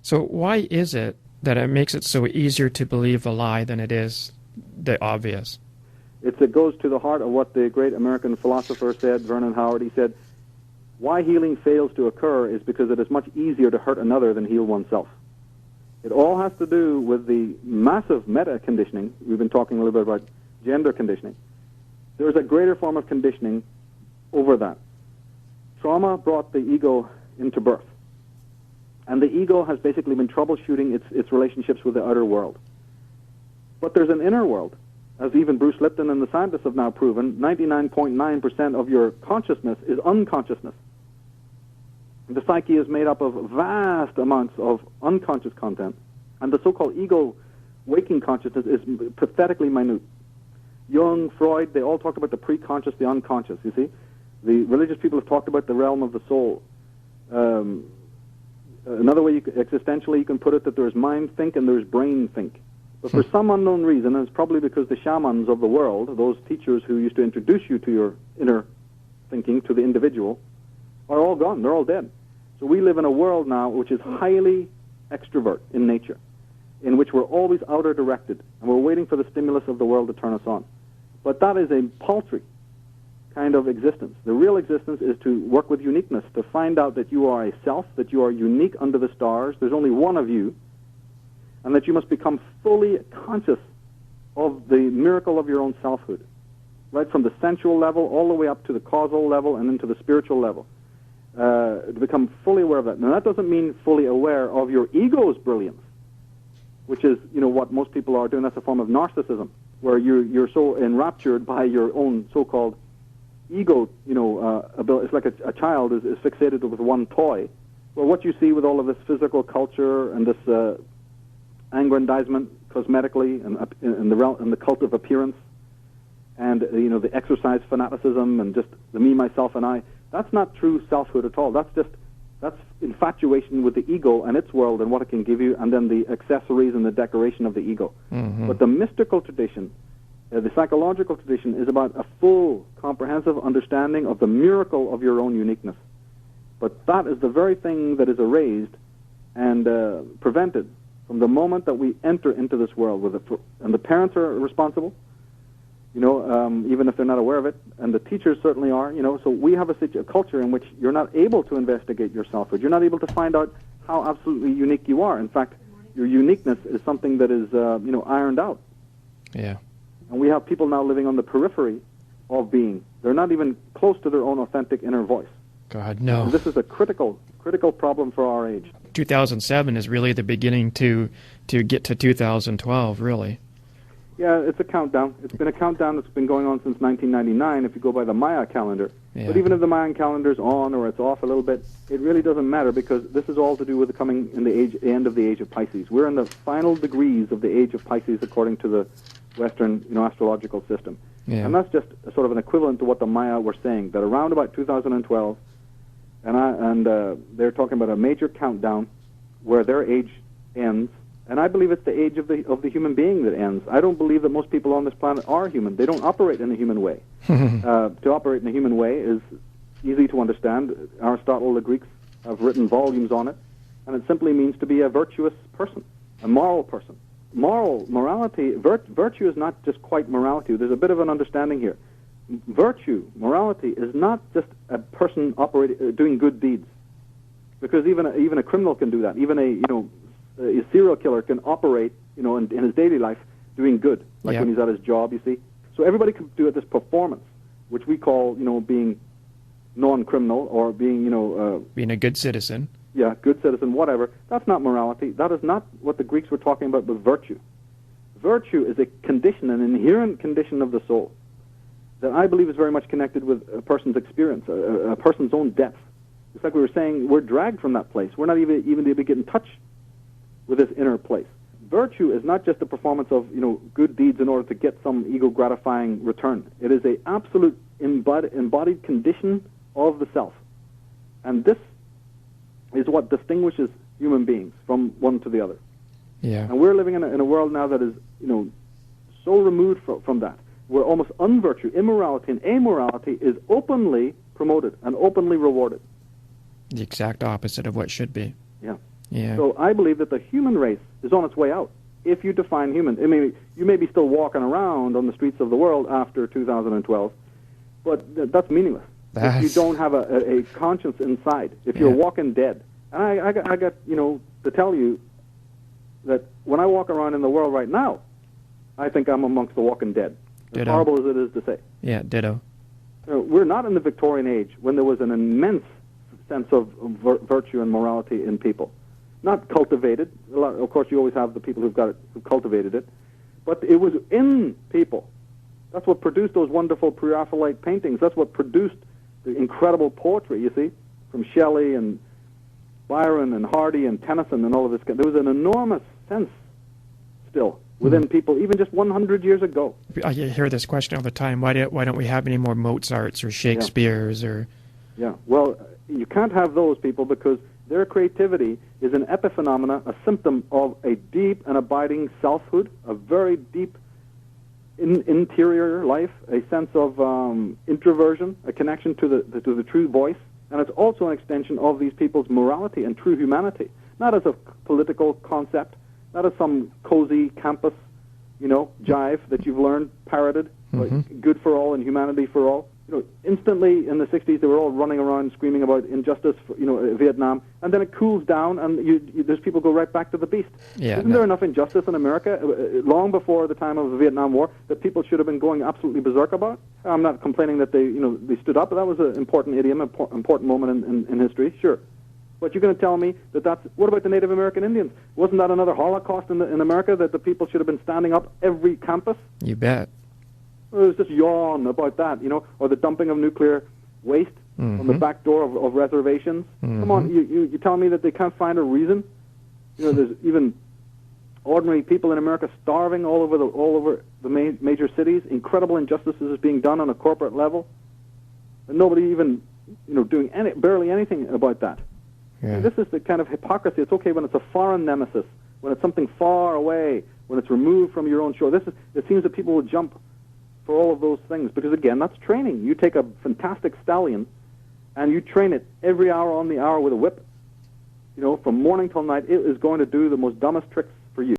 So why is it that it makes it so easier to believe a lie than it is the obvious? It goes to the heart of what the great American philosopher said, Vernon Howard. He said, why healing fails to occur is because it is much easier to hurt another than heal oneself. It all has to do with the massive meta-conditioning. We've been talking a little bit about gender conditioning. There's a greater form of conditioning over that. Trauma brought the ego into birth. And the ego has basically been troubleshooting its relationships with the outer world. But there's an inner world. As even Bruce Lipton and the scientists have now proven, 99.9% of your consciousness is unconsciousness. The psyche is made up of vast amounts of unconscious content, and the so-called ego waking consciousness is pathetically minute. Jung, Freud, they all talk about the pre-conscious, the unconscious, you see. The religious people have talked about the realm of the soul. Another way, existentially, you can put it that there's mind think and there's brain think. But for some unknown reason, and it's probably because the shamans of the world, those teachers who used to introduce you to your inner thinking, to the individual, are all gone. They're all dead. So we live in a world now which is highly extrovert in nature, in which we're always outer directed, and we're waiting for the stimulus of the world to turn us on. But that is a paltry kind of existence. The real existence is to work with uniqueness, to find out that you are a self, that you are unique under the stars, there's only one of you, and that you must become fully conscious of the miracle of your own selfhood, right from the sensual level all the way up to the causal level and into the spiritual level. To become fully aware of that. Now, that doesn't mean fully aware of your ego's brilliance, which is, what most people are doing. That's a form of narcissism, where you're so enraptured by your own so-called ego, ability. It's like a child is fixated with one toy. Well, what you see with all of this physical culture and this aggrandizement cosmetically and the cult of appearance and, the exercise fanaticism and just the me, myself, and I, that's not true selfhood at all. That's infatuation with the ego and its world and what it can give you, and then the accessories and the decoration of the ego. Mm-hmm. But the mystical tradition, the psychological tradition, is about a full, comprehensive understanding of the miracle of your own uniqueness. But that is the very thing that is erased and prevented from the moment that we enter into this world. And the parents are responsible, even if they're not aware of it, and the teachers certainly are, so we have a culture in which you're not able to investigate your selfhood. You're not able to find out how absolutely unique you are. In fact, your uniqueness is something that is, ironed out. Yeah. And we have people now living on the periphery of being. They're not even close to their own authentic inner voice. God, no. And this is a critical problem for our age. 2007 is really the beginning to get to 2012, really. Yeah, it's a countdown. It's been a countdown that's been going on since 1999 if you go by the Maya calendar. Yeah. But even if the Mayan calendar's on or it's off a little bit, it really doesn't matter, because this is all to do with the end of the age of Pisces. We're in the final degrees of the age of Pisces according to the Western astrological system. Yeah. And that's just sort of an equivalent to what the Maya were saying, that around about 2012, they're talking about a major countdown where their age ends. And I believe it's the age of the human being that ends. I don't believe that most people on this planet are human. They don't operate in a human way. To operate in a human way is easy to understand. Aristotle, the Greeks, have written volumes on it. And it simply means to be a virtuous person, a moral person. Morality, virtue is not just quite morality. There's a bit of an understanding here. Virtue, morality, is not just a person doing good deeds. Because even a criminal can do that. Even a serial killer can operate, in his daily life doing good, like when he's at his job, you see. So everybody can do this performance, which we call, being non-criminal or being, being a good citizen. Yeah, good citizen, whatever. That's not morality. That is not what the Greeks were talking about with virtue. Virtue is a condition, an inherent condition of the soul that I believe is very much connected with a person's experience, a person's own depth. It's like we were saying, we're dragged from that place. We're not even able to get in touch with this inner place. Virtue is not just the performance of, good deeds in order to get some ego-gratifying return. It is a absolute embodied condition of the self. And this is what distinguishes human beings from one to the other. Yeah. And we're living in a world now that is, so removed from that, where almost unvirtue, immorality, and amorality is openly promoted and openly rewarded. The exact opposite of what should be. Yeah. Yeah. So I believe that the human race is on its way out. If you define human, I mean, you may be still walking around on the streets of the world after 2012, but that's meaningless. If you don't have a conscience inside, if you're walking dead. And I got to tell you that when I walk around in the world right now, I think I'm amongst the walking dead. As Ditto. horrible as it is to say. Yeah, ditto. We're not in the Victorian age when there was an immense sense of virtue and morality in people. Not cultivated. Of course, you always have the people who cultivated it. But it was in people. That's what produced those wonderful Pre-Raphaelite paintings. That's what produced the incredible poetry, you see, from Shelley and Byron and Hardy and Tennyson and all of this. There was an enormous sense still within people, even just 100 years ago. I hear this question all the time. Why don't we have any more Mozarts or Shakespeare's or... Yeah, well, you can't have those people because their creativity is an epiphenomena, a symptom of a deep and abiding selfhood, a very deep interior life, a sense of introversion, a connection to the true voice, and it's also an extension of these people's morality and true humanity, not as a political concept, not as some cozy campus, jive that you've learned, parroted, like good for all and humanity for all. Instantly in the 60s, they were all running around screaming about injustice for, Vietnam, and then it cools down, and there's people go right back to the beast. Yeah, Isn't there enough injustice in America, long before the time of the Vietnam War, that people should have been going absolutely berserk about? I'm not complaining that they stood up, but that was an important idiom, an important moment in history, sure. But you're going to tell me what about the Native American Indians? Wasn't that another Holocaust in America, that the people should have been standing up every campus? You bet. It was just yawn about that, or the dumping of nuclear waste on the back door of reservations. Come on, you tell me that they can't find a reason? There's even ordinary people in America starving all over the major cities. Incredible injustices is being done on a corporate level, and nobody even doing barely anything about that. Yeah. This is the kind of hypocrisy. It's okay when it's a foreign nemesis, when it's something far away, when it's removed from your own shore. It seems that people will jump for all of those things, because again, that's training. You take a fantastic stallion and you train it every hour on the hour with a whip. From morning till night, it is going to do the most dumbest tricks